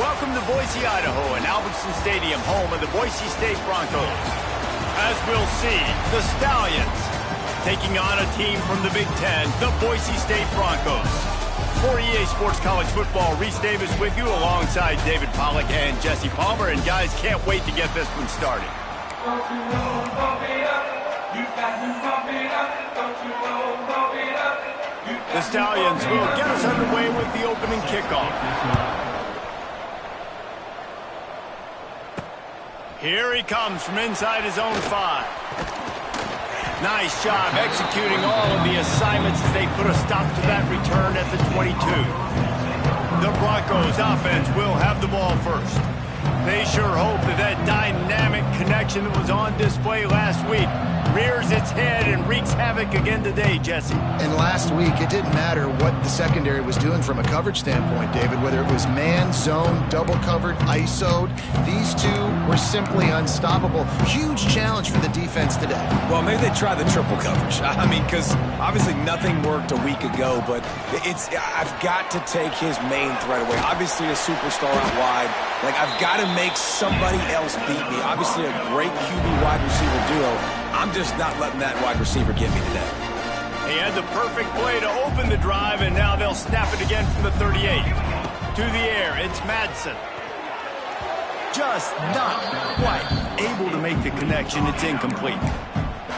Welcome to Boise, Idaho, and Albertson Stadium, home of the Boise State Broncos. As we'll see, the Stallions taking on a team from the Big Ten, the Boise State Broncos. For EA Sports College Football, Reese Davis with you alongside David Pollack and Jesse Palmer. And guys, can't wait to get this one started. The Stallions will get us underway with the opening kickoff. Here he comes from inside his own 5. Nice job executing all of the assignments as they put a stop to that return at the 22. The Broncos offense will have the ball first. They sure hope that that dynamic connection that was on display last week rears its head and wreaks havoc again today, Jesse. And last week, it didn't matter what the secondary was doing from a coverage standpoint, David, whether it was man, zone, double covered, ISO'd. These two were simply unstoppable. Huge challenge for the defense today. Well, maybe they try the triple coverage. I mean, because obviously nothing worked a week ago, but I've got to take his main threat away. Obviously a superstar out wide. Like, I've got to make somebody else beat me. Obviously a great QB wide receiver duo. I'm just not letting that wide receiver get me today. He had the perfect play to open the drive, and now they'll snap it again from the 38. To the air, it's Madsen. Just not quite able to make the connection. It's incomplete.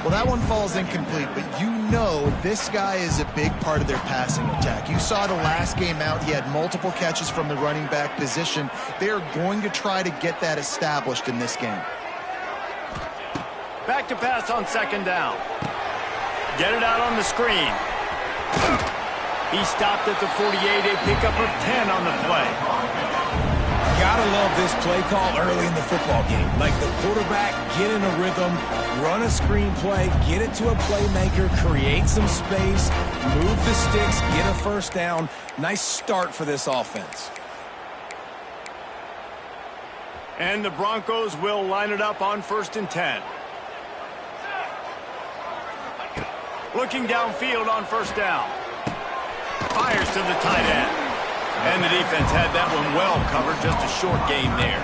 Well, that one falls incomplete, but you know this guy is a big part of their passing attack. You saw the last game out. He had multiple catches from the running back position. They are going to try to get that established in this game. Back to pass on second down. Get it out on the screen. He stopped at the 48, a pickup of 10 on the play. Gotta love this play call early in the football game. Like the quarterback, get in a rhythm, run a screen play, get it to a playmaker, create some space, move the sticks, get a first down. Nice start for this offense. And the Broncos will line it up on 1st and 10. Looking downfield on 1st down. Fires to the tight end. And the defense had that one well covered. Just a short gain there.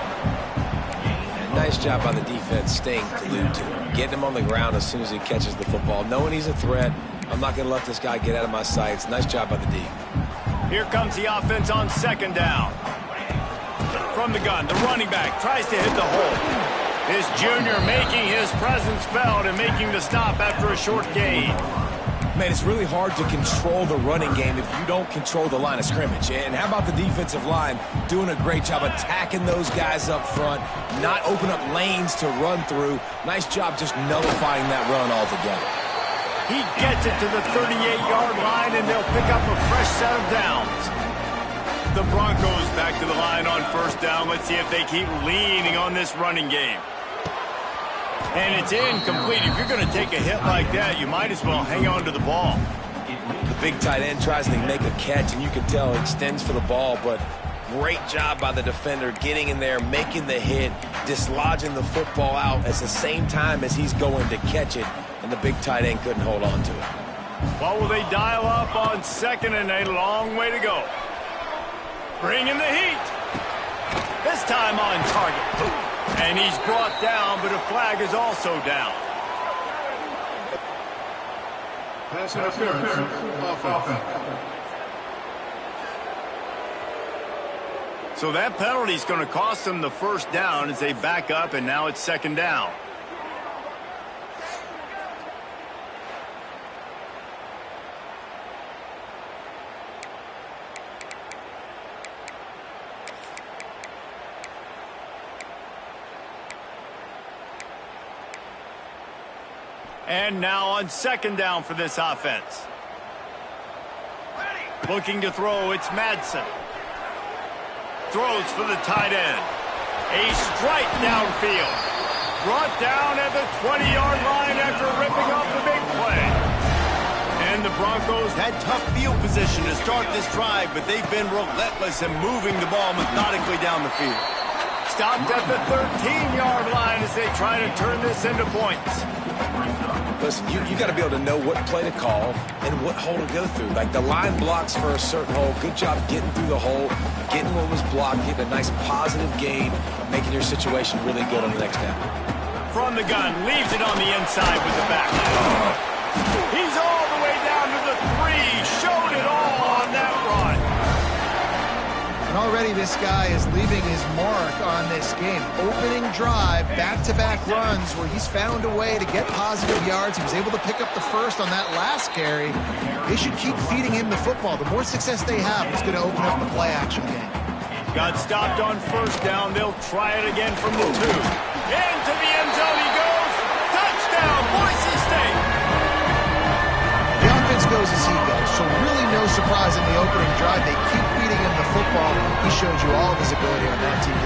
And nice job by the defense staying glued to him. Getting him on the ground as soon as he catches the football. Knowing he's a threat. I'm not going to let this guy get out of my sights. Nice job by the D. Here comes the offense on 2nd down. From the gun, the running back tries to hit the hole. This junior making his presence felt and making the stop after a short gain. Man, it's really hard to control the running game if you don't control the line of scrimmage. And how about the defensive line doing a great job attacking those guys up front, not open up lanes to run through. Nice job just nullifying that run altogether. He gets it to the 38-yard line, and they'll pick up a fresh set of downs. The Broncos back to the line on 1st down. Let's see if they keep leaning on this running game. And it's incomplete. If you're going to take a hit like that, you might as well hang on to the ball. The big tight end tries to make a catch, and you can tell extends for the ball, but great job by the defender getting in there, making the hit, dislodging the football out at the same time as he's going to catch it, and the big tight end couldn't hold on to it. What will they dial up on 2nd and a long way to go? Bringing the heat. This time on target. And he's brought down, but a flag is also down. Pass interference. Offense. So that penalty is going to cost them the 1st down as they back up, and now it's 2nd down. And now on 2nd down for this offense. Looking to throw, it's Madsen. Throws for the tight end. A strike downfield. Brought down at the 20-yard line after ripping off the big play. And the Broncos had tough field position to start this drive, but they've been relentless in moving the ball methodically down the field. Stopped at the 13-yard line as they try to turn this into points. Listen, you got to be able to know what play to call and what hole to go through. Like the line blocks for a certain hole. Good job getting through the hole, getting what was blocked, getting a nice positive gain, making your situation really good on the next down. From the gun, leaves it on the inside with the back. He's all the way down to the 3. Showed it all on that run. And already this guy is leaving his mark on this game. Opening drive, back-to-back runs where he's found a way to get positive yards. He was able to pick up the first on that last carry. They should keep feeding him the football. The more success they have, it's going to open up the play-action game. Got stopped on first down. They'll try it again from the 2. Into the end zone he goes. Touchdown, Boise State. The offense goes as he goes, so really no surprise in the opening drive. They keep feeding him the football. He showed you all of his ability on that TV.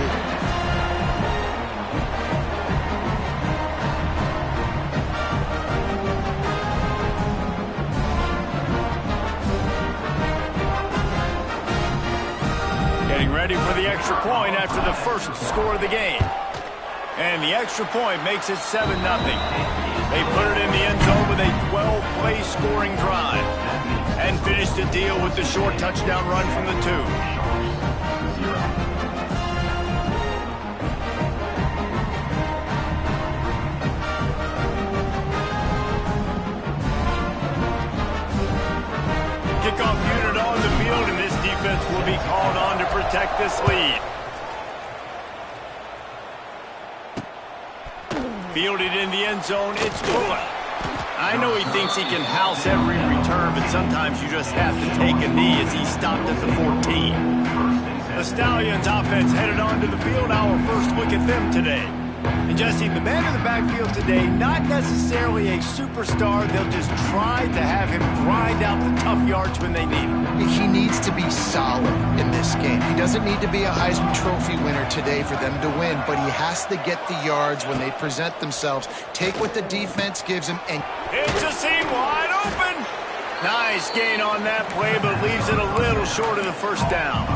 Getting ready for the extra point after the first score of the game. And the extra point makes it 7-0. They put it in the end zone with a 12-play scoring drive and finished the deal with the short touchdown run from the 2. Kickoff unit on the field, and this defense will be called on to protect this lead. Fielded in the end zone, it's Bullock. I know he thinks he can house every return, but sometimes you just have to take a knee as he stopped at the 14. The Stallions offense headed onto the field. Our first look at them today. And Jesse, the man in the backfield today, not necessarily a superstar. They'll just try to have him grind out the tough yards when they need him. He needs to be solid in this game. He doesn't need to be a Heisman Trophy winner today for them to win, but he has to get the yards when they present themselves. Take what the defense gives him and... It's a seam wide open. Nice gain on that play, but leaves it a little short of the first down.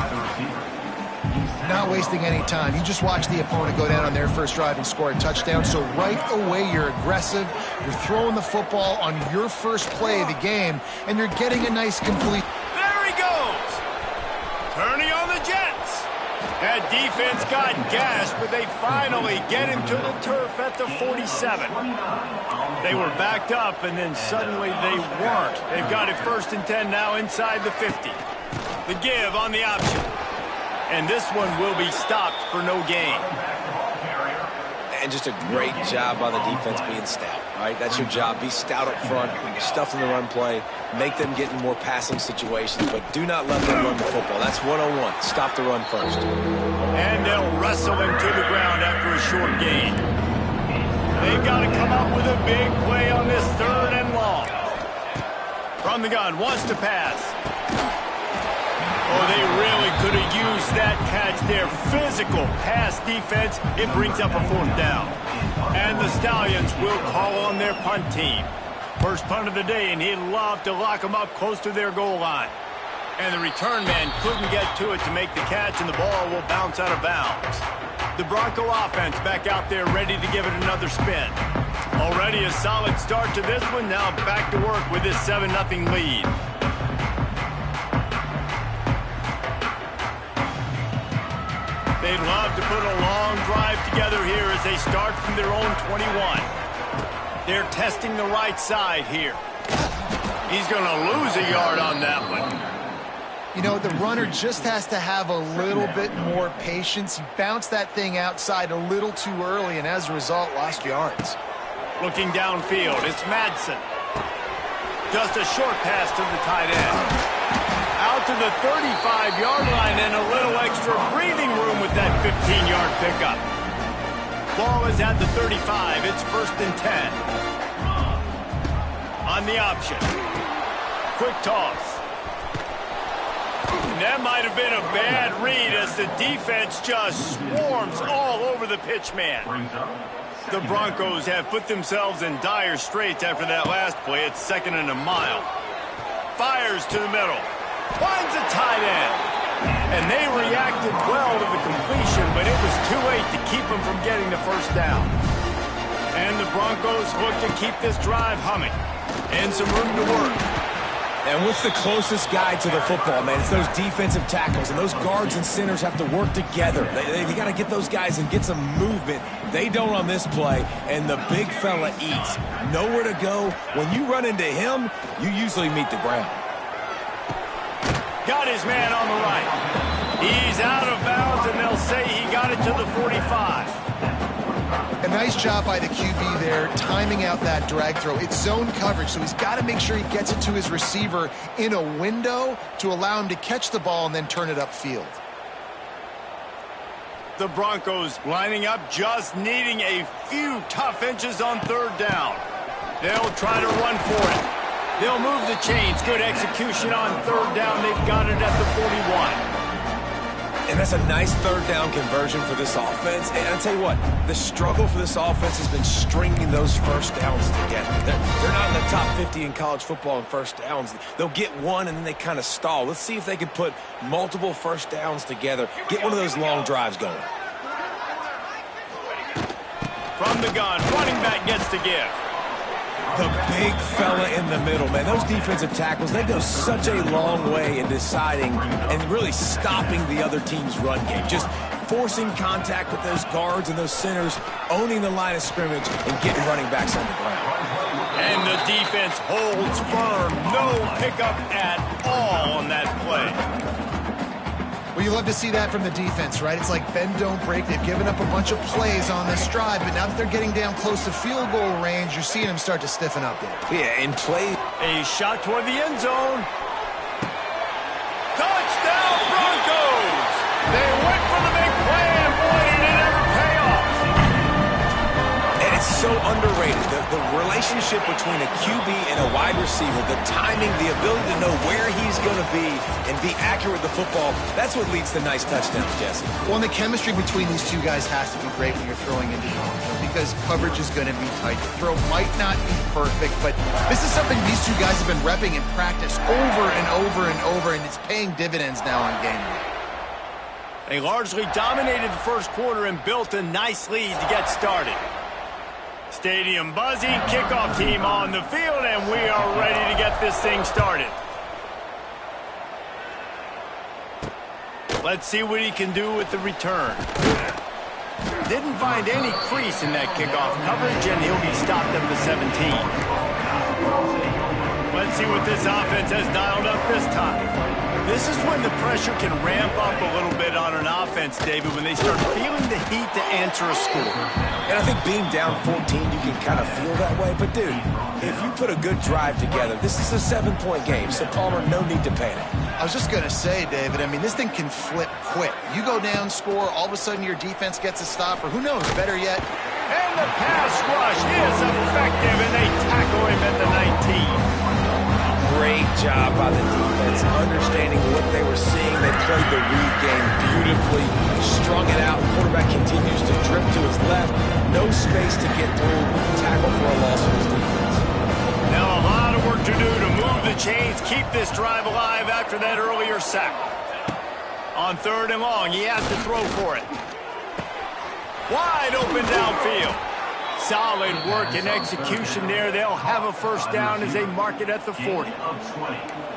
Not wasting any time. You just watch the opponent go down on their first drive and score a touchdown. So right away, you're aggressive. You're throwing the football on your first play of the game, and you're getting a nice complete. There he goes. Turning on the Jets. That defense got gashed, but they finally get him to the turf at the 47. They were backed up, and then suddenly they weren't. They've got it 1st and 10 now inside the 50. The give on the option. And this one will be stopped for no gain. And just a great job by the defense being stout, all right? That's your job. Be stout up front, stuff in the run play, make them get in more passing situations, but do not let them run the football. That's 101. Stop the run first. And they'll wrestle him to the ground after a short gain. They've got to come up with a big play on this 3rd and long. From the gun, wants to pass. Oh, they really could have used that catch. Their physical pass defense, it brings up a 4th down. And the Stallions will call on their punt team. First punt of the day, and he'd love to lock them up close to their goal line. And the return man couldn't get to it to make the catch, and the ball will bounce out of bounds. The Bronco offense back out there ready to give it another spin. Already a solid start to this one. Now back to work with this 7-0 lead. They'd love to put a long drive together here as they start from their own 21. They're testing the right side here. He's going to lose a yard on that one. You know, the runner just has to have a little bit more patience. He bounced that thing outside a little too early, and as a result, lost yards. Looking downfield, it's Madsen. Just a short pass to the tight end. Out to the 35-yard line and a little extra breathing room with that 15-yard pickup. Ball is at the 35. It's 1st and 10. On the option. Quick toss. And that might have been a bad read as the defense just swarms all over the pitch man. The Broncos have put themselves in dire straits after that last play. It's 2nd and a mile. Fires to the middle. Finds a tight end. And they reacted well to the completion, but it was too late to keep them from getting the first down. And the Broncos look to keep this drive humming. And some room to work. And what's the closest guy to the football, man? It's those defensive tackles, and those guards and centers have to work together. They got to get those guys and get some movement. They don't on this play, and the big fella eats. Nowhere to go. When you run into him, you usually meet the ground. Got his man on the right. He's out of bounds, and they'll say he got it to the 45. A nice job by the QB there, timing out that drag throw. It's zone coverage, so he's got to make sure he gets it to his receiver in a window to allow him to catch the ball and then turn it upfield. The Broncos lining up, just needing a few tough inches on third down. They'll try to run for it. They'll move the chains. Good execution on third down. They've got it at the 41. And that's a nice third down conversion for this offense. And I'll tell you what, the struggle for this offense has been stringing those first downs together. They're not in the top 50 in college football in first downs. They'll get one and then they kind of stall. Let's see if they can put multiple first downs together. Get one of those long drives going. From the gun, running back gets to give. The big fella in the middle, man. Those defensive tackles, they go such a long way in deciding and really stopping the other team's run game. Just forcing contact with those guards and those centers, owning the line of scrimmage, and getting running backs on the ground. And the defense holds firm. No pickup at all on that play. Well, you love to see that from the defense, right? It's like bend, don't break. They've given up a bunch of plays on this drive, but now that they're getting down close to field goal range, you're seeing them start to stiffen up there. Yeah, and play. A shot toward the end zone. Touchdown, Broncos! They went for the big play, and boy, did it ever pay off. And it's so underrated. The relationship between a QB and a wide receiver, the timing, the ability to know where he's going to be and be accurate with the football, that's what leads to nice touchdowns, Jesse. Well, and the chemistry between these two guys has to be great when you're throwing into the because coverage is going to be tight. The throw might not be perfect, but this is something these two guys have been repping in practice over and over and over, and it's paying dividends now on game day. They largely dominated the first quarter and built a nice lead to get started. Stadium buzzing, kickoff team on the field, and we are ready to get this thing started. Let's see what he can do with the return. Didn't find any crease in that kickoff coverage, and he'll be stopped at the 17. Let's see what this offense has dialed up this time. This is when the pressure can ramp up a little bit on an offense, David, when they start feeling the heat to answer a score. And I think being down 14, you can kind of feel that way. But, dude, if you put a good drive together, this is a 7-point game. So, Palmer, no need to panic. I was just going to say, David, I mean, this thing can flip quick. You go down, score, all of a sudden your defense gets a stop, or who knows, better yet. And the pass rush is effective, and they tackle him at the 19. Great job by the defense, understanding what they were seeing. They played the read game beautifully, strung it out. The quarterback continues to drift to his left. No space to get through. Tackle for a loss of his defense. Now a lot of work to do to move the chains, keep this drive alive after that earlier sack. On third and long, he has to throw for it. Wide open downfield. Solid work and execution there. They'll have a first down as they mark it at the 40.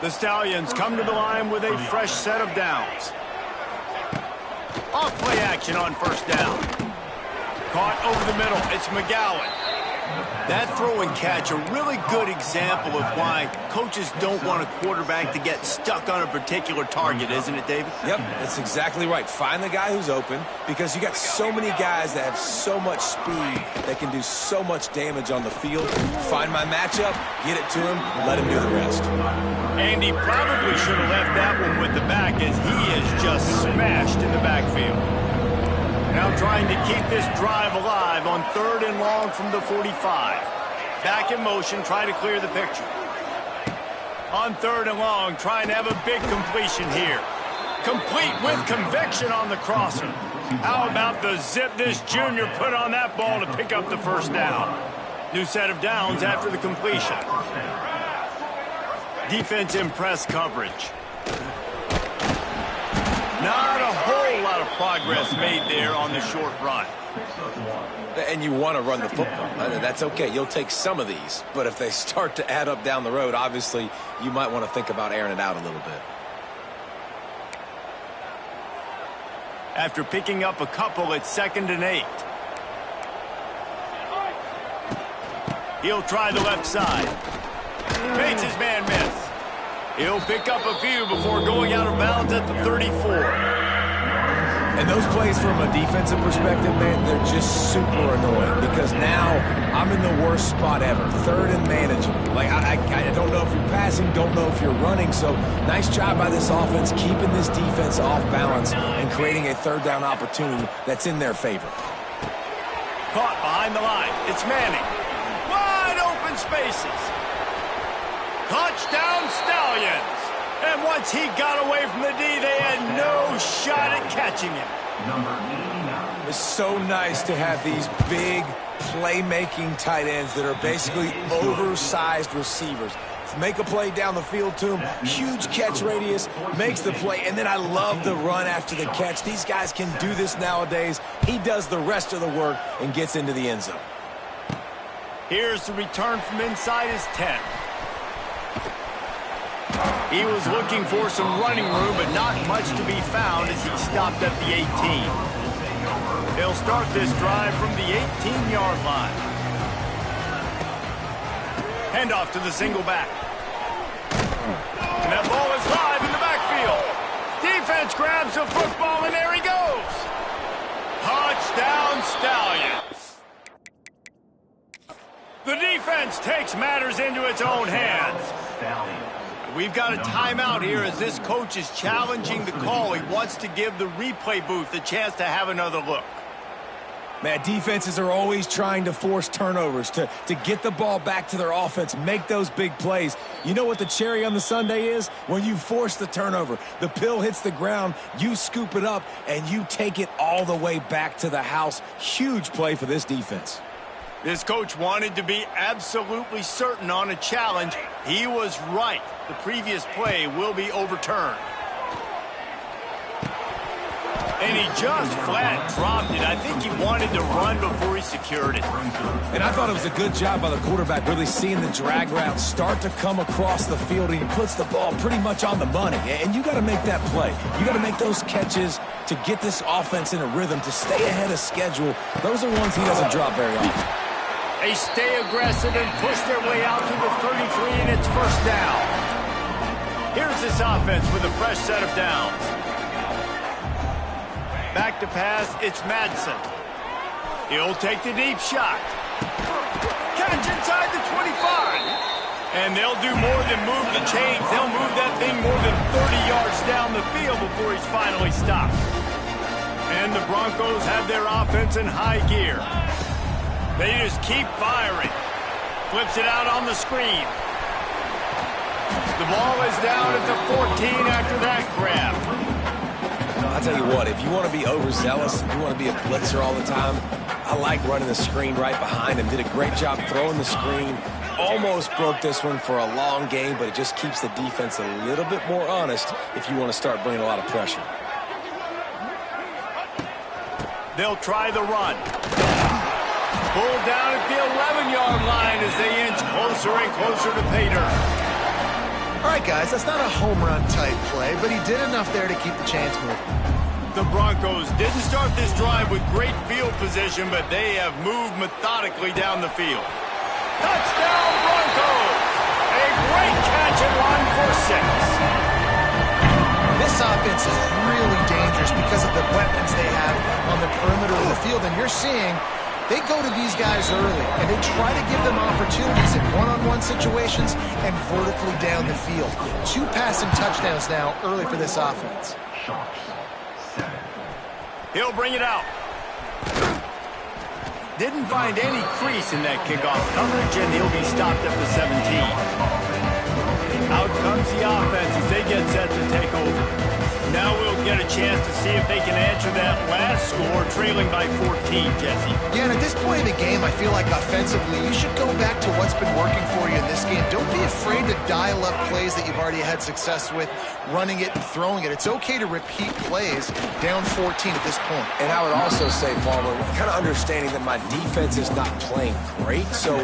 The Stallions come to the line with a fresh set of downs. Off play action on first down. Caught over the middle. It's McGowan. That throw and catch, a really good example of why coaches don't want a quarterback to get stuck on a particular target, isn't it, David? Yep, that's exactly right. Find the guy who's open, because you got so many guys that have so much speed that can do so much damage on the field. Find my matchup, get it to him, let him do the rest. And he probably should have left that one with the back, as he is just smashed in the backfield. Now trying to keep this drive alive on third and long from the 45. Back in motion, try to clear the picture. On third and long, trying to have a big completion here. Complete with conviction on the crosser. How about the zip this junior put on that ball to pick up the first down? New set of downs after the completion. Defense in press coverage. Not a whole lot of progress made there on the short run. And you want to run the football. That's okay. You'll take some of these. But if they start to add up down the road, obviously, you might want to think about airing it out a little bit. After picking up a couple, it's 2nd and 8. He'll try the left side. Makes his man miss. He'll pick up a few before going out of bounds at the 34. And those plays from a defensive perspective, man, they're just super annoying because now I'm in the worst spot ever. 3rd and manageable. Like, I don't know if you're passing, don't know if you're running. So nice job by this offense keeping this defense off balance and creating a 3rd down opportunity that's in their favor. Caught behind the line. It's Manning. Wide open spaces. Touchdown Stallions. And once he got away from the D, they had no shot at catching him. It's so nice to have these big playmaking tight ends that are basically oversized receivers. Make a play down the field to him, huge catch radius, makes the play, and then I love the run after the catch. These guys can do this nowadays. He does the rest of the work and gets into the end zone. Here's the return from inside his 10. He was looking for some running room, but not much to be found as he stopped at the 18. He'll start this drive from the 18-yard line. Handoff to the single back. And that ball is live in the backfield. Defense grabs the football, and there he goes. Touchdown Stallions. The defense takes matters into its own hands. We've got a timeout here as this coach is challenging the call. He wants to give the replay booth a chance to have another look. Man, defenses are always trying to force turnovers, to get the ball back to their offense, make those big plays. You know what the cherry on the sundae is? When you force the turnover, the pill hits the ground, you scoop it up, and you take it all the way back to the house. Huge play for this defense. This coach wanted to be absolutely certain on a challenge. He was right. The previous play will be overturned. And he just flat dropped it. I think he wanted to run before he secured it. And I thought it was a good job by the quarterback really seeing the drag route start to come across the field, and he puts the ball pretty much on the money. And you got to make that play. You got to make those catches to get this offense in a rhythm, to stay ahead of schedule. Those are ones he doesn't drop very often. They stay aggressive and push their way out to the 33, and it's 1st down. Here's this offense with a fresh set of downs. Back to pass, it's Madsen. He'll take the deep shot. Catch inside the 25. And they'll do more than move the chains. They'll move that thing more than 30 yards down the field before he's finally stopped. And the Broncos have their offense in high gear. They just keep firing. Flips it out on the screen. The ball is down at the 14 after that grab. I'll tell you what, if you want to be overzealous, if you want to be a blitzer all the time, I like running the screen right behind him. Did a great job throwing the screen. Almost broke this one for a long game, but it just keeps the defense a little bit more honest if you want to start bringing a lot of pressure. They'll try the run. Pulled down at the 11-yard line as they inch closer and closer to pay dirt. All right, guys, that's not a home run type play, but he did enough there to keep the chains moving. The Broncos didn't start this drive with great field position, but they have moved methodically down the field. Touchdown, Broncos! A great catch and run for 6. This offense is really dangerous because of the weapons they have on the perimeter of the field, and you're seeing they go to these guys early, and they try to give them opportunities in one-on-one situations and vertically down the field. 2 passing touchdowns now early for this offense. He'll bring it out. Didn't find any crease in that kickoff coverage, and he'll be stopped at the 17. Out comes the offense as they get set to take over. Now we'll get a chance to see if they can answer that last score, trailing by 14, Jesse. Yeah, and at this point in the game, I feel like offensively, you should go back to what's been working for you in this game. Don't be afraid to dial up plays that you've already had success with, running it and throwing it. It's okay to repeat plays down 14 at this point. And I would also say, Palmer, kind of understanding that my defense is not playing great, so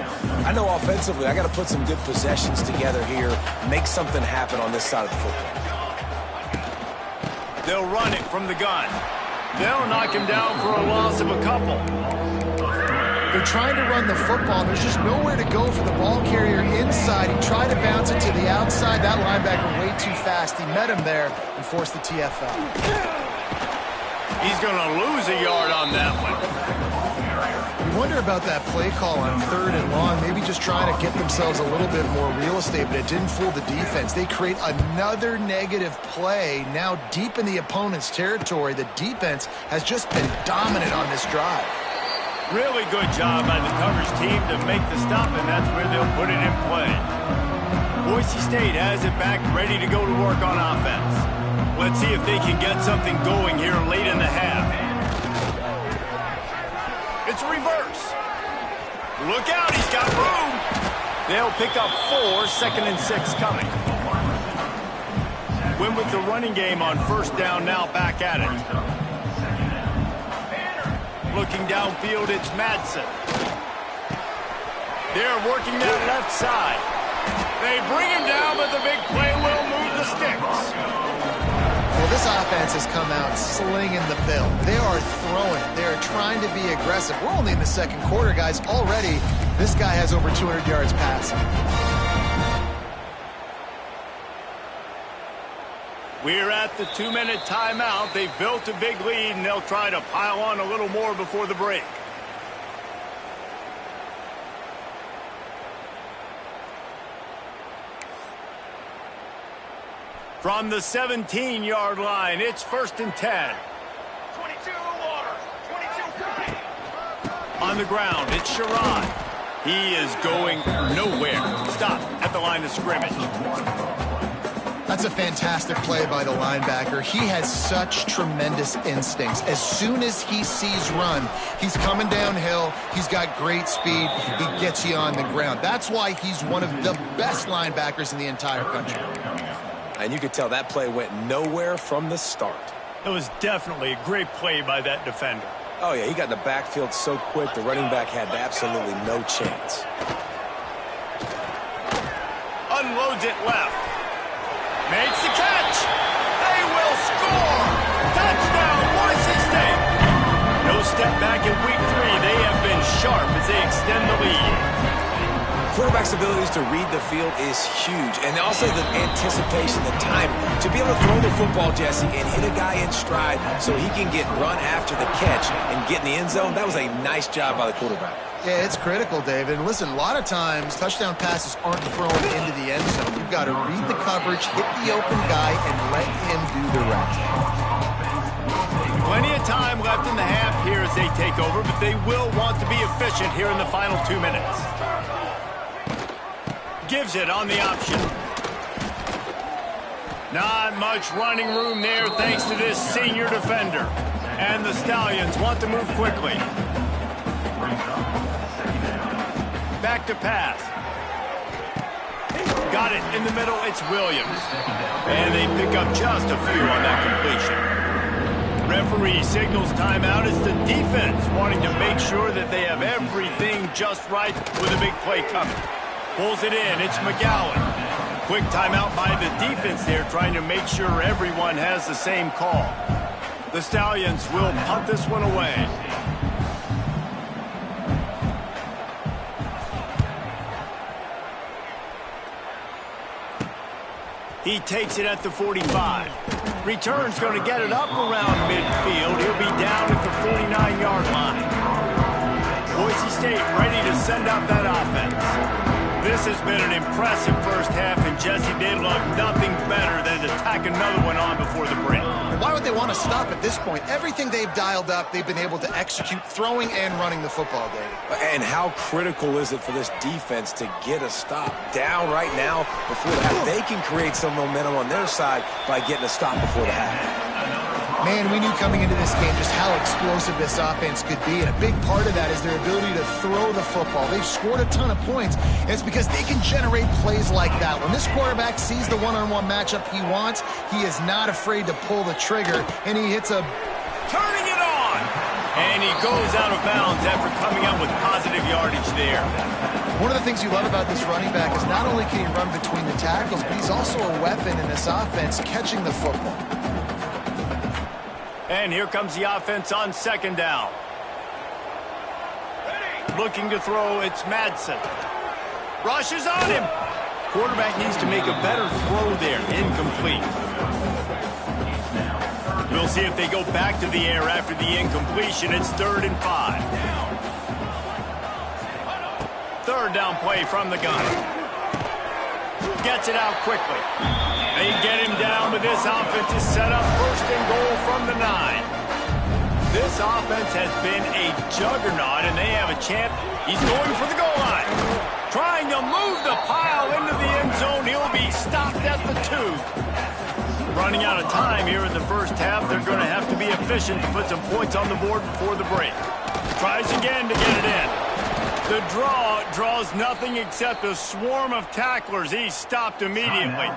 I know offensively I got to put some good possessions together here, make something happen on this side of the football. They'll run it from the gun. They'll knock him down for a loss of a couple. They're trying to run the football, and there's just nowhere to go for the ball carrier inside. He tried to bounce it to the outside. That linebacker way too fast. He met him there and forced the TFL. He's going to lose a yard on that one. You wonder about that play call on 3rd and long, maybe just trying to get themselves a little bit more real estate, but it didn't fool the defense. They create another negative play now deep in the opponent's territory. The defense has just been dominant on this drive. Really good job by the coverage team to make the stop, and that's where they'll put it in play. Boise State has it back, ready to go to work on offense. Let's see if they can get something going here late in the half. It's a reverse. Look out, he's got room. They'll pick up 4, 2nd and 6 coming. Win with the running game on 1st down, now back at it. Looking downfield, it's Madsen. They're working that left side. They bring him down, but the big play will move the sticks. Well, this offense has come out slinging the pill. They are throwing. They are trying to be aggressive. We're only in the 2nd quarter, guys. Already, this guy has over 200 yards passing. We're at the 2-minute timeout. They've built a big lead, and they'll try to pile on a little more before the break. From the 17-yard line, it's 1st and 10. 22 Waters, 22 On the ground, it's Sherrod. He is going nowhere. Stop at the line of scrimmage. That's a fantastic play by the linebacker. He has such tremendous instincts. As soon as he sees run, he's coming downhill. He's got great speed. He gets you on the ground. That's why he's one of the best linebackers in the entire country. And you could tell that play went nowhere from the start. It was definitely a great play by that defender. Oh, yeah, he got in the backfield so quick, the running back had absolutely no chance. Unloads it left. Makes the catch. They will score. Touchdown, Boise State. No step back in week 3. They have been sharp as they extend the lead. Quarterback's abilities to read the field is huge, and also the anticipation, the timing. To be able to throw the football, Jesse, and hit a guy in stride so he can get run after the catch and get in the end zone, that was a nice job by the quarterback. Yeah, it's critical, David. And listen, a lot of times, touchdown passes aren't thrown into the end zone. You've got to read the coverage, hit the open guy, and let him do the rest. Plenty of time left in the half here as they take over, but they will want to be efficient here in the final 2 minutes. Gives it on the option. Not much running room there thanks to this senior defender. And the Stallions want to move quickly. Back to pass. Got it in the middle, it's Williams. And they pick up just a few on that completion. Referee signals timeout. It's the defense wanting to make sure that they have everything just right with a big play coming. Pulls it in, it's McGowan. Quick timeout by the defense there, trying to make sure everyone has the same call. The Stallions will punt this one away. He takes it at the 45. Return's going to get it up around midfield. He'll be down at the 49-yard line. Boise State ready to send out that offense. This has been an impressive first half, and Jesse, they love nothing better than to tack another one on before the break. Why would they want to stop at this point. Everything they've dialed up, they've been able to execute, throwing and running the football, David. And how critical is it for this defense to get a stop? Down right now before the half. They can create some momentum on their side by getting a stop before the half. Man, we knew coming into this game just how explosive this offense could be, and a big part of that is their ability to throw the football. They've scored a ton of points, and it's because they can generate plays like that. When this quarterback sees the one-on-one matchup he wants, he is not afraid to pull the trigger, and he hits a... Turning it on! And he goes out of bounds after coming up with positive yardage there. One of the things you love about this running back is not only can he run between the tackles, but he's also a weapon in this offense catching the football. And here comes the offense on second down. Looking to throw, it's Madsen. Rushes on him. Quarterback needs to make a better throw there. Incomplete. We'll see if they go back to the air after the incompletion. It's 3rd and 5. Third down play from the gun. Gets it out quickly. They get him down, but this offense is set up 1st and goal from the 9. This offense has been a juggernaut, and they have a champ. He's going for the goal line. Trying to move the pile into the end zone. He'll be stopped at the 2. Running out of time here in the first half. They're going to have to be efficient to put some points on the board before the break. Tries again to get it in. The draw draws nothing except a swarm of tacklers. He's stopped immediately.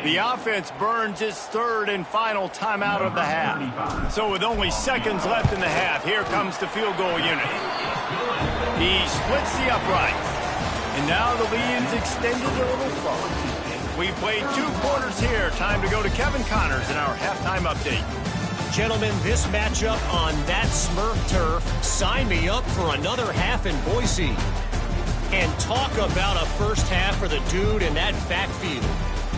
The offense burns its 3rd and final timeout of the half. So with only seconds left in the half, here comes the field goal unit. He splits the uprights. And now the lead's extended a little further. We played 2 quarters here. Time to go to Kevin Connors in our halftime update. Gentlemen, this matchup on that Smurf turf, sign me up for another half in Boise. And talk about a first half for the dude in that backfield.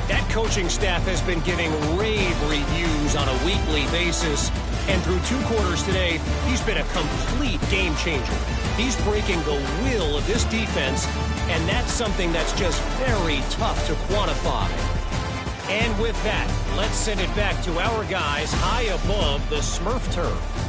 That coaching staff has been giving rave reviews on a weekly basis. And through 2 quarters today, he's been a complete game changer. He's breaking the will of this defense, and that's something that's just very tough to quantify. And with that, let's send it back to our guys high above the Smurf turf.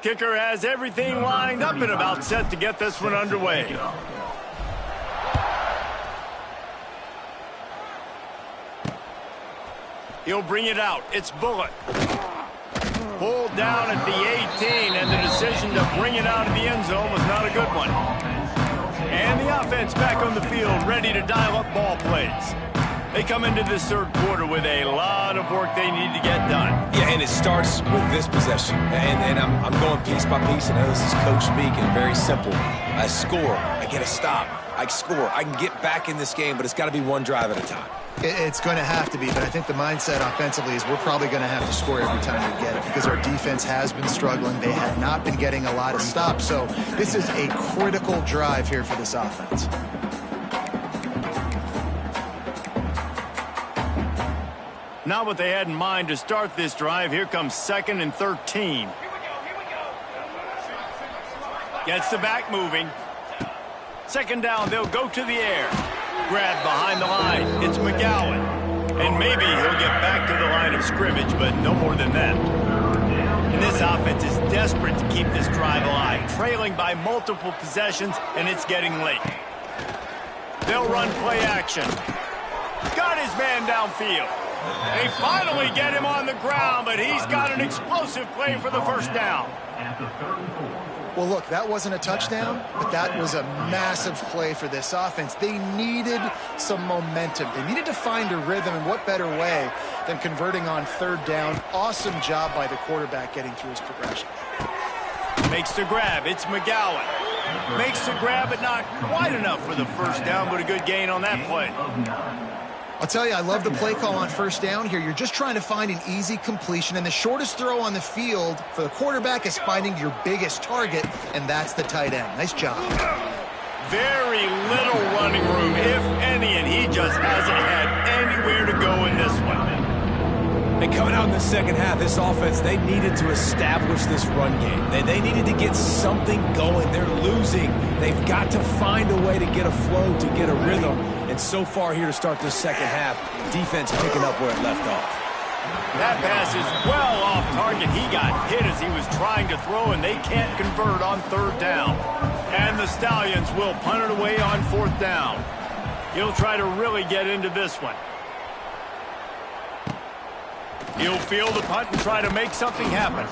Kicker has everything lined up and about set to get this one underway. He'll bring it out. It's Bullock. Pulled down at the 18, and the decision to bring it out of the end zone was not a good one. And the offense back on the field, ready to dial up ball plays. They come into this 3rd quarter with a lot of work they need to get done. Yeah, and it starts with this possession. And I'm going piece by piece. I know this is coach speaking. Very simple. I score. I get a stop. I score. I can get back in this game, but it's got to be 1 drive at a time. It's going to have to be, but I think the mindset offensively is we're probably going to have to score every time we get it because our defense has been struggling. They have not been getting a lot of stops, so this is a critical drive here for this offense. Not what they had in mind to start this drive. Here comes 2nd and 13. Gets the back moving. 2nd down, they'll go to the air. Grab behind the line. It's McGowan. And maybe he'll get back to the line of scrimmage, but no more than that. And this offense is desperate to keep this drive alive, trailing by multiple possessions, and it's getting late. They'll run play action. Got his man downfield. They finally get him on the ground, but he's got an explosive play for the 1st down. Well, look, that wasn't a touchdown, but that was a massive play for this offense. They needed some momentum. They needed to find a rhythm, and what better way than converting on 3rd down. Awesome job by the quarterback getting through his progression. Makes the grab. It's McGowan. Makes the grab, but not quite enough for the 1st down, but a good gain on that play. I'll tell you, I love the play call on 1st down here. You're just trying to find an easy completion, and the shortest throw on the field for the quarterback is finding your biggest target, and that's the tight end. Nice job. Very little running room, if any, and he just hasn't had anywhere to go in this one. And coming out in the second half, this offense, they needed to establish this run game. They needed to get something going. They're losing. They've got to find a way to get a flow, to get a rhythm. And so far here to start this second half, defense picking up where it left off. That pass is well off target. He got hit as he was trying to throw, and they can't convert on third down. And the Stallions will punt it away on fourth down. He'll try to really get into this one. He'll field the punt and try to make something happen.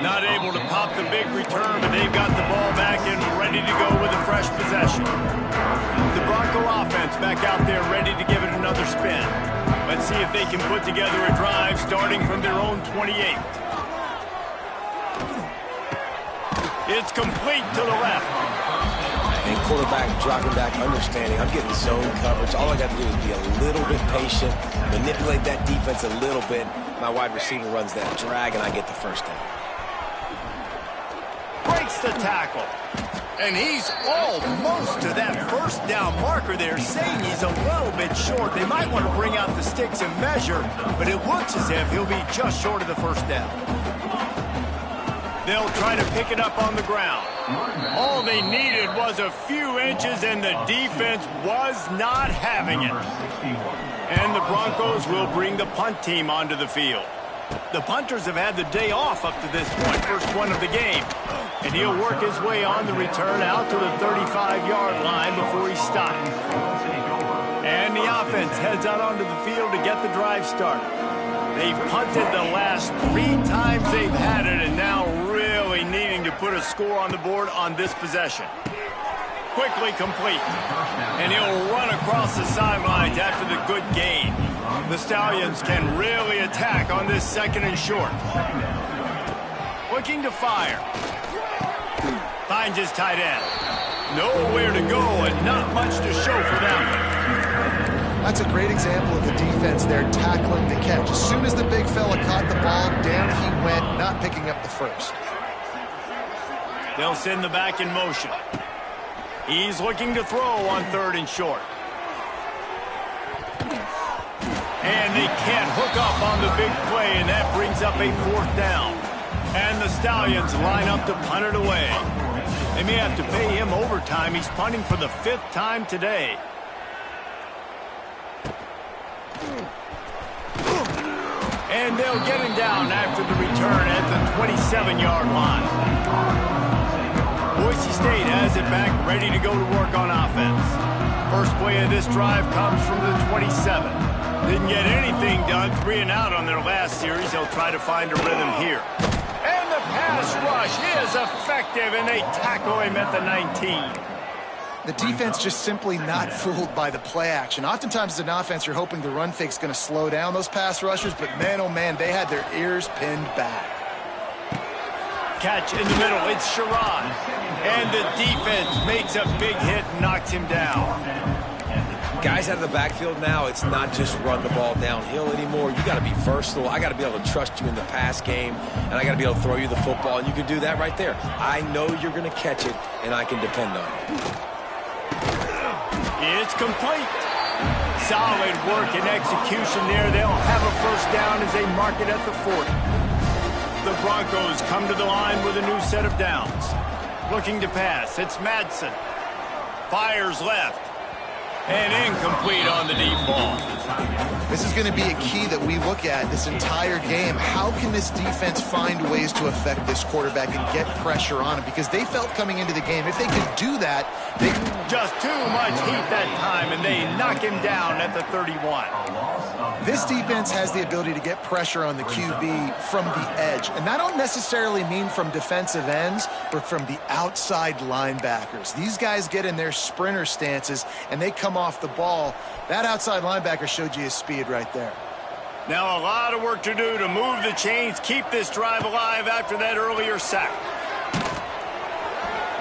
Not able to pop the big return, but they've got the ball back and ready to go with a fresh possession. The Bronco offense back out there ready to give it another spin. Let's see if they can put together a drive starting from their own 28. It's complete to the left. And quarterback dropping back, understanding, I'm getting zone coverage. All I got to do is be a little bit patient, manipulate that defense a little bit. My wide receiver runs that drag, and I get the first down. Breaks the tackle. And he's almost to that first down marker there, saying he's a little bit short. They might want to bring out the sticks and measure, but it looks as if he'll be just short of the first down. They'll try to pick it up on the ground. All they needed was a few inches, and the defense was not having it. And the Broncos will bring the punt team onto the field. The punters have had the day off up to this point, first one of the game. And he'll work his way on the return out to the 35-yard line before he stops. And the offense heads out onto the field to get the drive started. They've punted the last 3 times they've had it, and now really needing to put a score on the board on this possession. Quickly complete. And he'll run across the sidelines after the good gain. The Stallions can really attack on this second and short. Looking to fire. Finds his tight end. Nowhere to go and not much to show for that one. That's a great example of the defense there tackling the catch. As soon as the big fella caught the ball, down he went, not picking up the first. They'll send the back in motion. He's looking to throw on third and short. And they can't hook up on the big play, and that brings up a fourth down. And the Stallions line up to punt it away. They may have to pay him overtime. He's punting for the 5th time today. And they'll get him down after the return at the 27-yard line. Boise State has it back, ready to go to work on offense. First play of this drive comes from the 27. Didn't get anything done, 3 and out on their last series. They'll try to find a rhythm here. And the pass rush is effective, and they tackle him at the 19. The defense just simply not fooled by the play action. Oftentimes as an offense, you're hoping the run fake's going to slow down those pass rushers, but man, oh man, they had their ears pinned back. Catch in the middle, it's Sherrod. And the defense makes a big hit and knocks him down. Guys out of the backfield now, it's not just run the ball downhill anymore. You got to be versatile. I got to be able to trust you in the pass game, and I got to be able to throw you the football, and you can do that right there. I know you're going to catch it, and I can depend on it. It's complete. Solid work and execution there. They'll have a first down as they mark it at the 40. The Broncos come to the line with a new set of downs. Looking to pass, it's Madsen. Fires left. And incomplete on the deep ball. This is going to be a key that we look at this entire game. How can this defense find ways to affect this quarterback and get pressure on him? Because they felt coming into the game, if they could do that, they just too much heat that time, and they knock him down at the 31. This defense has the ability to get pressure on the QB from the edge. And I don't necessarily mean from defensive ends, but from the outside linebackers. These guys get in their sprinter stances, and they come off the ball. That outside linebacker showed you his speed right there. Now a lot of work to do to move the chains, keep this drive alive after that earlier sack.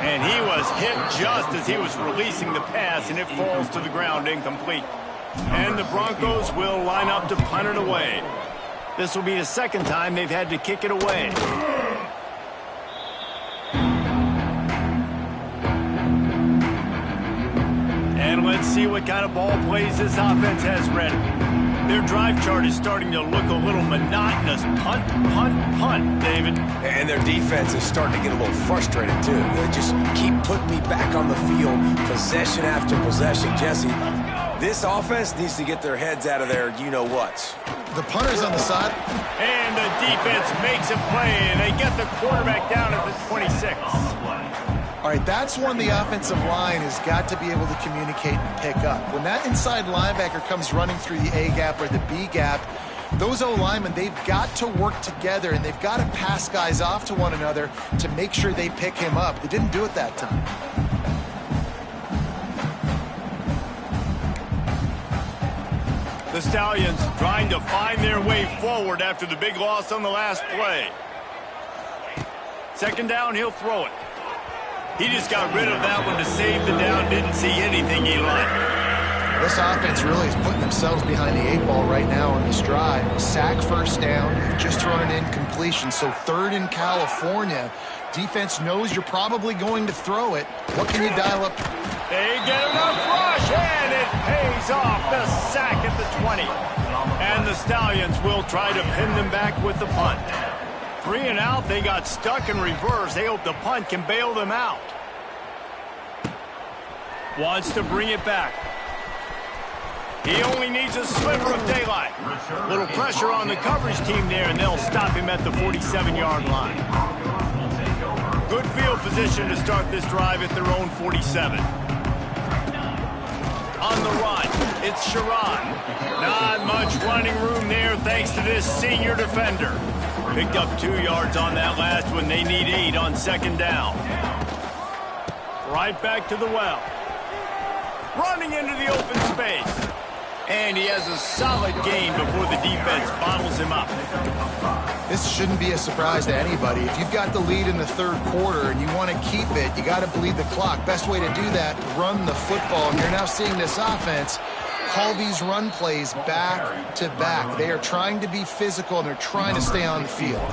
And he was hit just as he was releasing the pass, and it falls to the ground incomplete. And the Broncos will line up to punt it away. This will be the second time they've had to kick it away. And let's see what kind of ball plays this offense has ready. Their drive chart is starting to look a little monotonous. Punt, punt, punt, David. And their defense is starting to get a little frustrated, too. They just keep putting me back on the field, possession after possession. Jesse, this offense needs to get their heads out of their you-know-whats. The punter's on the side. And the defense makes a play, and they get the quarterback down at the 26. All right, that's one the offensive line has got to be able to communicate and pick up. When that inside linebacker comes running through the A gap or the B gap, those O-linemen, they've got to work together, and they've got to pass guys off to one another to make sure they pick him up. They didn't do it that time. The Stallions trying to find their way forward after the big loss on the last play. Second down, he'll throw it. He just got rid of that one to save the down. Didn't see anything he liked. This offense really is putting themselves behind the 8-ball right now on this drive. Sack first down. They've just thrown an incompletion. So third in California. Defense knows you're probably going to throw it. What can you dial up? They get enough rush, and it pays off. The sack at the 20. And the Stallions will try to pin them back with the punt. 3 and out, they got stuck in reverse. They hope the punt can bail them out. Wants to bring it back. He only needs a sliver of daylight. Little pressure on the coverage team there, and they'll stop him at the 47-yard line. Good field position to start this drive at their own 47. On the run, it's Sherrod. Not much running room there thanks to this senior defender. Picked up 2 yards on that last one. They need 8 on second down. Right back to the well. Running into the open space. And he has a solid game before the defense bottles him up. This shouldn't be a surprise to anybody. If you've got the lead in the third quarter and you want to keep it, you got to bleed the clock. Best way to do that, run the football. And you're now seeing this offense call these run plays back to back. They are trying to be physical, and they're trying to stay on the field.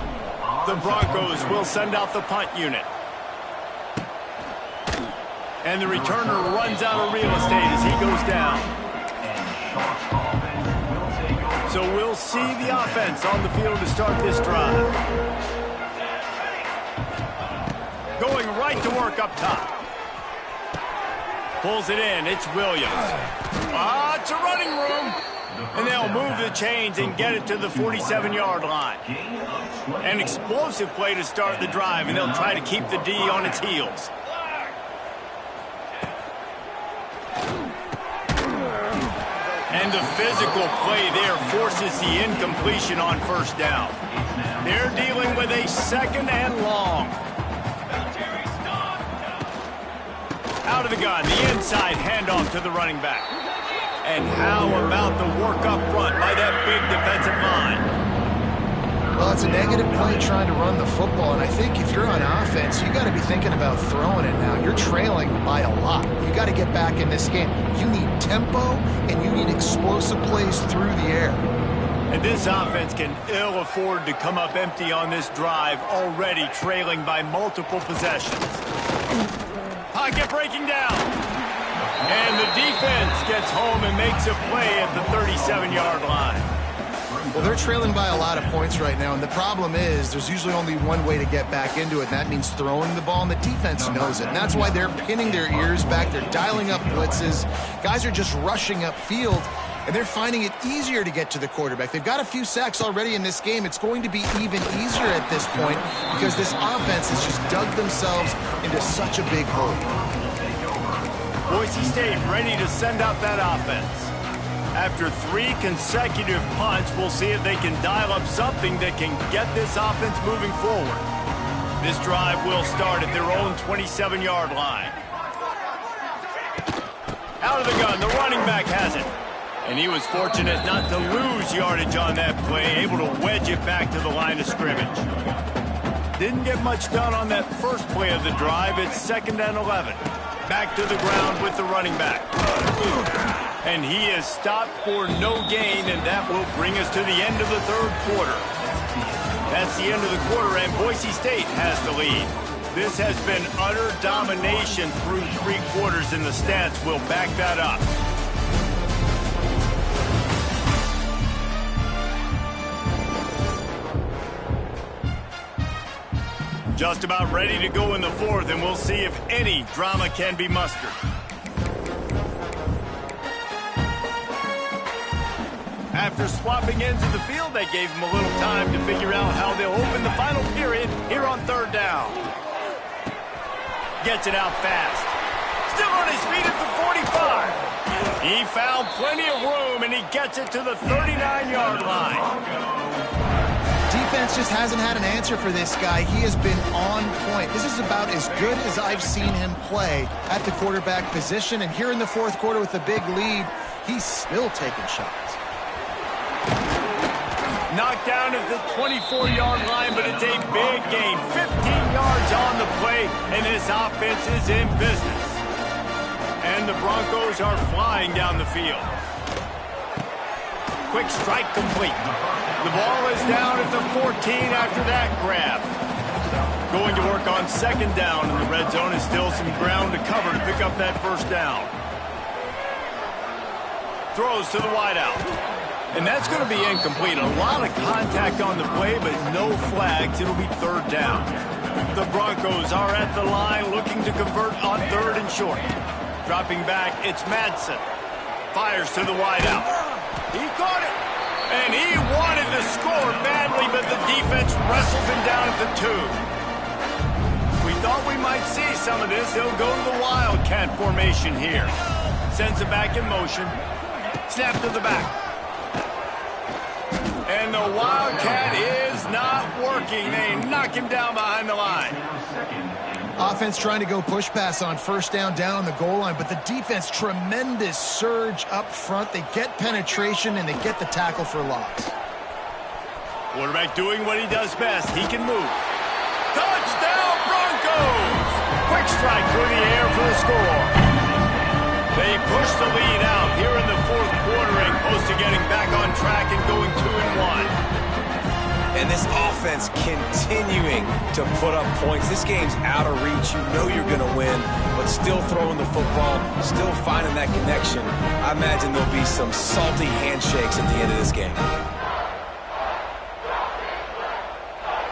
The Broncos will send out the punt unit. And the returner runs out of real estate as he goes down. So we'll see the offense on the field to start this drive. Going right to work up top. Pulls it in. It's Williams. It's a running room. And they'll move the chains and get it to the 47-yard line. An explosive play to start the drive, and they'll try to keep the D on its heels. And the physical play there forces the incompletion on first down. They're dealing with a second and long. Out of the gun, the inside handoff to the running back. And how about the work up front by that big defensive line? Well, it's a negative play trying to run the football, and I think if you're on offense, you got to be thinking about throwing it now. You're trailing by a lot. You got to get back in this game. You need tempo, and you need explosive plays through the air. And this offense can ill afford to come up empty on this drive, already trailing by multiple possessions. Pocket breaking down. And the defense gets home and makes a play at the 37-yard line. Well, they're trailing by a lot of points right now, and the problem is there's usually only one way to get back into it, and that means throwing the ball, and the defense knows it. And that's why they're pinning their ears back. They're dialing up blitzes. Guys are just rushing upfield, and they're finding it easier to get to the quarterback. They've got a few sacks already in this game. It's going to be even easier at this point because this offense has just dug themselves into such a big hole. Boise State ready to send out that offense. After 3 consecutive punts, we'll see if they can dial up something that can get this offense moving forward. This drive will start at their own 27-yard line. Out of the gun, the running back has it. And he was fortunate not to lose yardage on that play, able to wedge it back to the line of scrimmage. Didn't get much done on that first play of the drive. It's 2nd and 11. Back to the ground with the running back. And he is stopped for no gain, and that will bring us to the end of the third quarter. That's the end of the quarter, and Boise State has the lead. This has been utter domination through 3 quarters, and the stats will back that up. Just about ready to go in the fourth, and we'll see if any drama can be mustered. After swapping ends of the field, they gave him a little time to figure out how they'll open the final period here on third down. Gets it out fast. Still on his feet at the 45. He found plenty of room, and he gets it to the 39-yard line. Defense just hasn't had an answer for this guy. He has been on point. This is about as good as I've seen him play at the quarterback position. And here in the fourth quarter with a big lead, he's still taking shots. Knocked down at the 24-yard line, but it's a big gain. 15 yards on the play, and this offense is in business. And the Broncos are flying down the field. Quick strike complete. The ball is down at the 14 after that grab. Going to work on second down, and the red zone is still some ground to cover to pick up that first down. Throws to the wideout. And that's going to be incomplete. A lot of contact on the play, but no flags. It'll be third down. The Broncos are at the line looking to convert on third and short. Dropping back, it's Madsen. Fires to the wideout. He caught it. And he wanted to score badly, but the defense wrestles him down at the 2. We thought we might see some of this. He'll go to the Wildcat formation here. Sends it back in motion. Snap to the back. And the Wildcat is not working. They knock him down behind the line. Offense trying to go push pass on first down on the goal line, but the defense, tremendous surge up front. They get penetration, and they get the tackle for loss. Quarterback doing what he does best. He can move. Touchdown, Broncos! Quick strike through the air for the score. They push the lead out here in the fourth quarter and close to getting back on track and going 2-1. And this offense continuing to put up points. This game's out of reach. You know you're going to win, but still throwing the football, still finding that connection. I imagine there'll be some salty handshakes at the end of this game.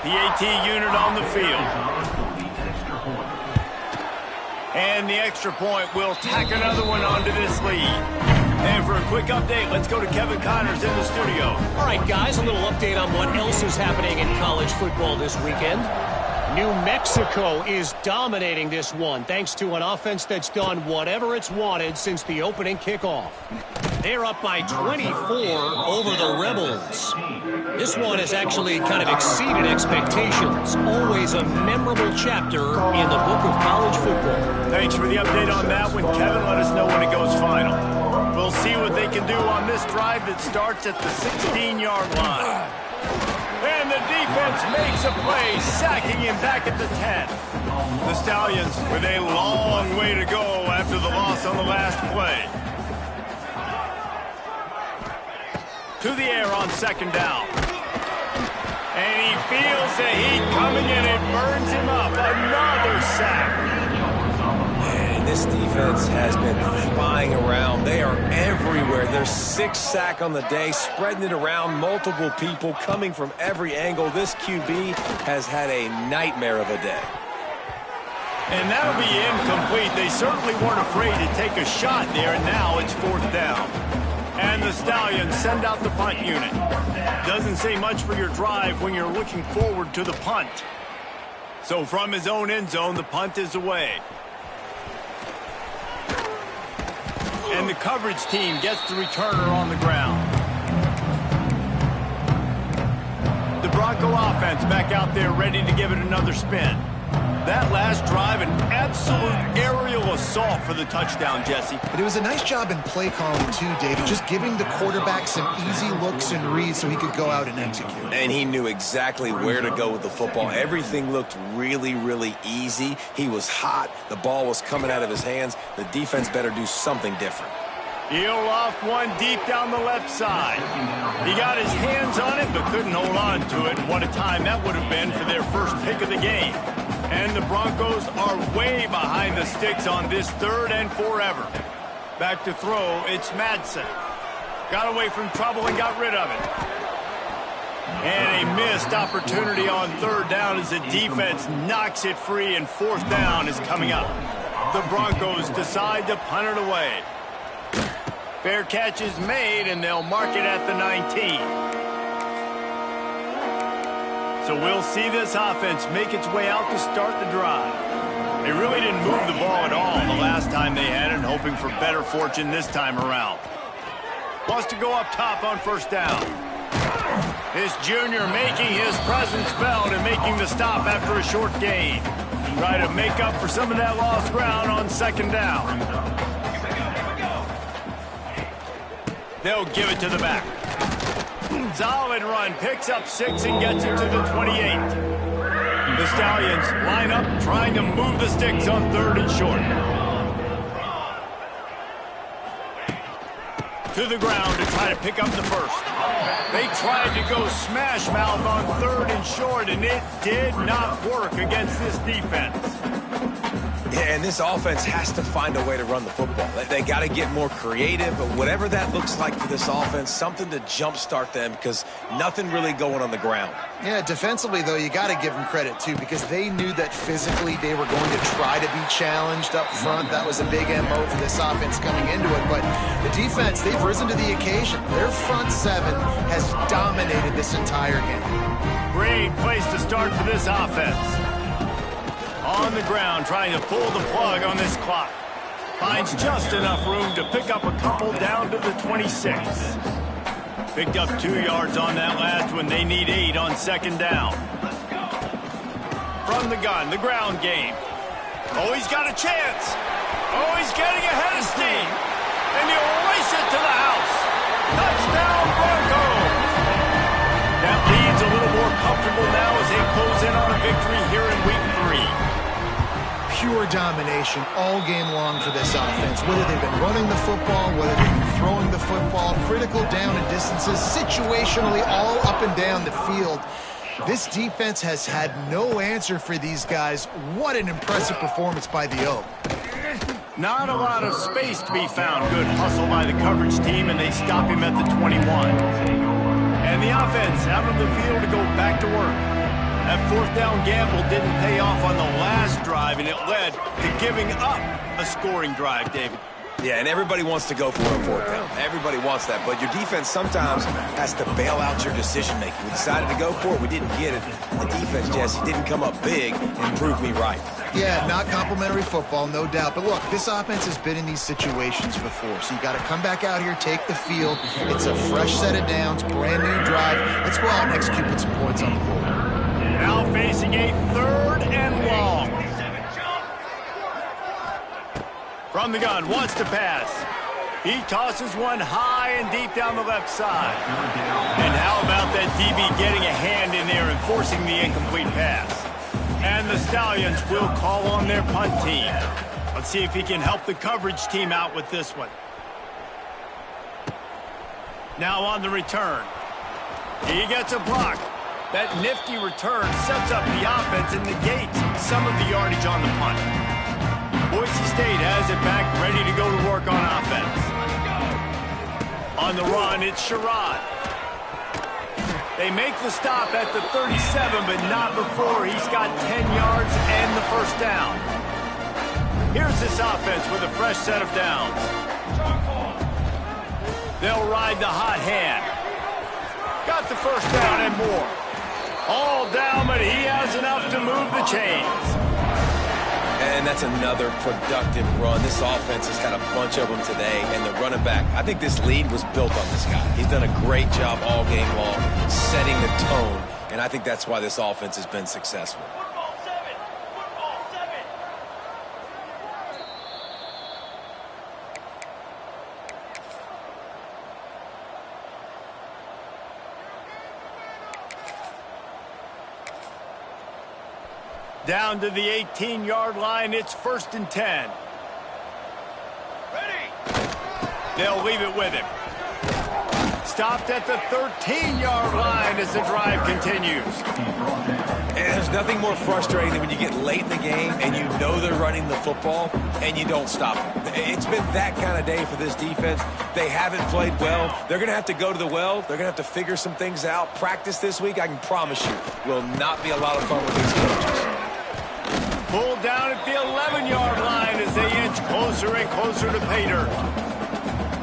The AT unit on the field. And the extra point will tack another one onto this lead. And for a quick update, let's go to Kevin Connors in the studio. All right, guys, a little update on what else is happening in college football this weekend. New Mexico is dominating this one thanks to an offense that's done whatever it's wanted since the opening kickoff. They're up by 24 over the Rebels. This one has actually kind of exceeded expectations. Always a memorable chapter in the book of college football. Thanks for the update on that one, Kevin. Let us know when it goes final. We'll see what they can do on this drive that starts at the 16-yard line. And the defense makes a play, sacking him back at the 10. The Stallions with a long way to go after the loss on the last play. To the air on second down. And he feels the heat coming in. It burns him up. Another sack. Man, this defense has been flying around. They are everywhere. There's 6 sacks on the day, spreading it around, multiple people coming from every angle. This QB has had a nightmare of a day. And that'll be incomplete. They certainly weren't afraid to take a shot there, and now it's fourth down. And the Stallions send out the punt unit. Doesn't say much for your drive when you're looking forward to the punt. So from his own end zone, the punt is away. And the coverage team gets the returner on the ground. The Bronco offense back out there ready to give it another spin. That last drive, an absolute aerial assault for the touchdown, Jesse. But it was a nice job in play calling, too, David, just giving the quarterback some easy looks and reads so he could go out and execute. And he knew exactly where to go with the football. Everything looked really, really easy. He was hot. The ball was coming out of his hands. The defense better do something different. He'll loft one deep down the left side. He got his hands on it, but couldn't hold on to it. What a time that would have been for their first pick of the game. And the Broncos are way behind the sticks on this third and forever. Back to throw, it's Madsen. Got away from trouble and got rid of it. And a missed opportunity on third down as the defense knocks it free, and fourth down is coming up. The Broncos decide to punt it away. Fair catch is made, and they'll mark it at the 19. So we'll see this offense make its way out to start the drive. They really didn't move the ball at all the last time they had it, hoping for better fortune this time around. Wants to go up top on first down. This junior making his presence felt and making the stop after a short gain. Try to make up for some of that lost ground on second down. They'll give it to the back. Solid run, picks up 6 and gets it to the 28. The Stallions line up, trying to move the sticks on third and short. To the ground to try to pick up the first. They tried to go smash mouth on third and short, and it did not work against this defense. Yeah, and this offense has to find a way to run the football. They got to get more creative, but whatever that looks like for this offense, something to jumpstart them, because nothing really going on the ground. Yeah, defensively, though, you got to give them credit, too, because they knew that physically they were going to try to be challenged up front. That was a big MO for this offense coming into it. But the defense, they've risen to the occasion. Their front seven has dominated this entire game. Great place to start for this offense. On the ground, trying to pull the plug on this clock. Finds just enough room to pick up a couple down to the 26. Picked up 2 yards on that last one. They need 8 on second down. From the gun, the ground game. Oh, he's got a chance. Oh, he's getting ahead of steam. And he'll race it to the house. Touchdown, Broncos. That lead's a little more comfortable now as they close in on a victory here in week 3. Pure domination all game long for this offense. Whether they've been running the football, whether they've been throwing the football, critical down and distances, situationally all up and down the field. This defense has had no answer for these guys. What an impressive performance by the O. Not a lot of space to be found. Good hustle by the coverage team, and they stop him at the 21. And the offense out on the field to go back to work. That fourth down gamble didn't pay off on the last drive, and it led to giving up a scoring drive, David. Yeah, and everybody wants to go for a fourth down. Everybody wants that, but your defense sometimes has to bail out your decision-making. We decided to go for it. We didn't get it. The defense, Jesse, didn't come up big and prove me right. Yeah, not complimentary football, no doubt. But look, this offense has been in these situations before, so you got to come back out here, take the field. It's a fresh set of downs, brand new drive. Let's go out and execute with some points on the board. Now facing a third and long. From the gun, wants to pass. He tosses one high and deep down the left side. And how about that DB getting a hand in there and forcing the incomplete pass? And the Stallions will call on their punt team. Let's see if he can help the coverage team out with this one. Now on the return. He gets a block. That nifty return sets up the offense and negates some of the yardage on the punt. Boise State has it back, ready to go to work on offense. On the run, it's Sherrod. They make the stop at the 37, but not before he's got 10 yards and the first down. Here's this offense with a fresh set of downs. They'll ride the hot hand. Got the first down and more. All down, but he has enough to move the chains. And that's another productive run. This offense has got a bunch of them today, and the running back, I think this lead was built on this guy. He's done a great job all game long, setting the tone, and I think that's why this offense has been successful. Down to the 18-yard line, it's 1st and 10. Ready. They'll leave it with him. Stopped at the 13-yard line as the drive continues. And there's nothing more frustrating than when you get late in the game and you know they're running the football and you don't stop them. It's been that kind of day for this defense. They haven't played well. They're going to have to go to the well. They're going to have to figure some things out. Practice this week, I can promise you, will not be a lot of fun with these coaches. Pulled down at the 11-yard line as they inch closer and closer to pay dirt.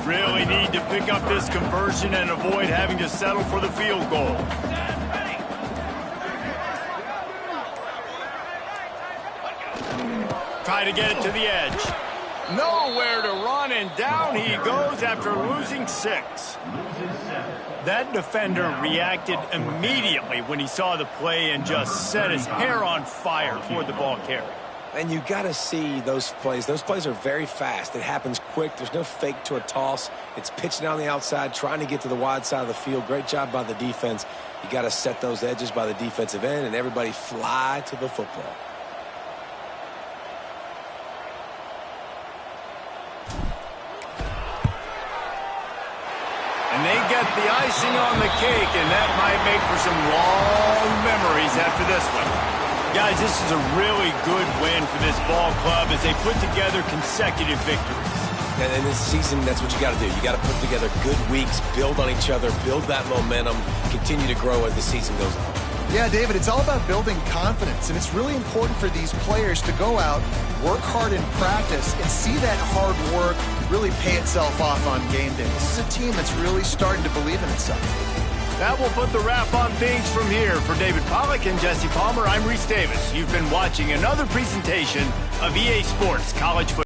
Really need to pick up this conversion and avoid having to settle for the field goal. Try to get it to the edge. Nowhere to run, and down he goes after losing 6. That defender reacted immediately when he saw the play and just set his hair on fire toward the ball carrier. And you got to see those plays. Those plays are very fast. It happens quick. There's no fake to a toss. It's pitching down the outside, trying to get to the wide side of the field. Great job by the defense. You got to set those edges by the defensive end, and everybody fly to the football. And they get the icing on the cake, and that might make for some long memories after this one. Guys, this is a really good win for this ball club as they put together consecutive victories. And in this season, that's what you got to do. You got to put together good weeks, build on each other, build that momentum, continue to grow as the season goes on. Yeah, David, it's all about building confidence, and it's really important for these players to go out, work hard in practice, and see that hard work really pay itself off on game day. This is a team that's really starting to believe in itself. That will put the wrap on things from here. For David Pollack and Jesse Palmer, I'm Reese Davis. You've been watching another presentation of EA Sports College Football.